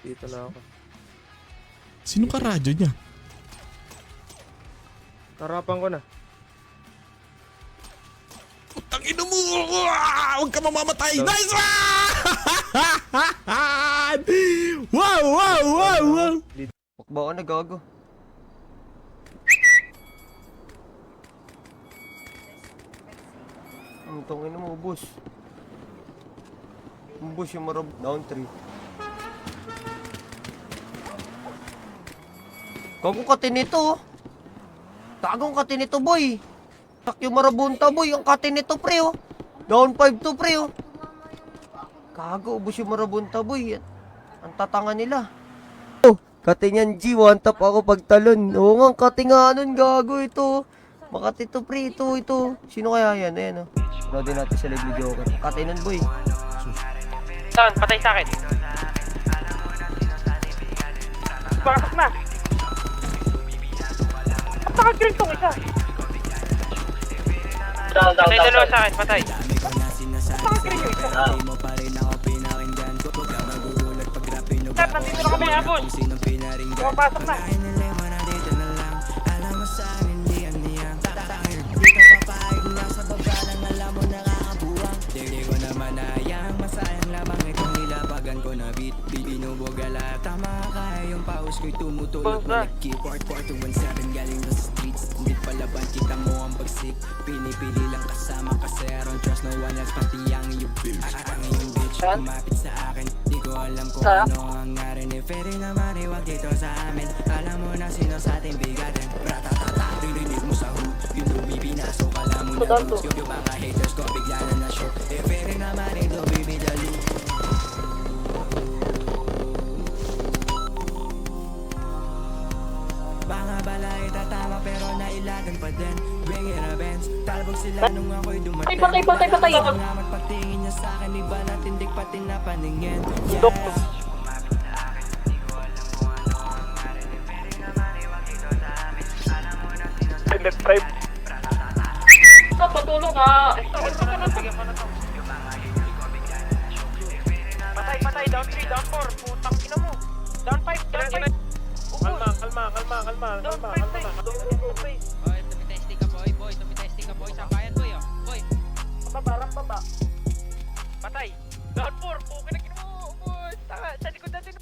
Dito na ako. Sino ka radyo niya? Harapan ko na. Putang ina mo! Huwag ka mamamatay! So, Nice one! Wow, wow, wow, wow! Bakba ka na, gago. Ang tangin mo, boss. Ang boss yung marab... Down 3. Gagong katin nito, oh. Gagong katin nito, boy. Tak yung marabunta, boy. Ang katin nito, pre, oh. Down 5 to, pre, oh. Gago, ubos yung marabunta, boy. Ang tatanga nila. Oh, katin yan, G. One tap ako pagtalon. Oo nga, katin nga nun, gago ito. Makati to, pre, ito. Sino kaya yan? Ayan, oh. Loadin natin sa live video. Katin nun, boy. Saan? Patay sa akin. Pasok na. Naka-kill tong isa. Patay dalawa sa akin, patay. Naka-kill yung isa. Sir, nandito na kami, abon. Pumapasok na. Ko'y tumutulog na nag-keyboard 4217 galing sa streets. Hindi palaban kita mo ang bagsik. Pinipili lang kasama kasi I don't trust no one else pati ang iyong bitch. Ang iyong bitch kumapit sa akin. Di ko alam kung ano ang narinig. Pero naman iwag dito sa amin. Alam mo na sino sa ating bigatin. Ratatata, ririnig mo sa hood. Yung lumipinasok alam mo na lose. Yung mga haters ko bigla na na-show. Pero naman ito bibidali. Banga balay tatama pero nailagan pa din. Bring it a Benz. Talbog sila nung ako'y dumating. Patay. Ngamat patingin niya sa'kin. Iba na tindig pati na paningin. Yes. Left 5. Patulong ka. Patay. Down 3, down 4. Putang ina mo. Down 5, down 5. Kalma. Boy, tumitesting ka boy, sabayan boy, oh. Boy. Baba. Patay. Down 4, pukin na mo. Boy, tanga, sa likod natin.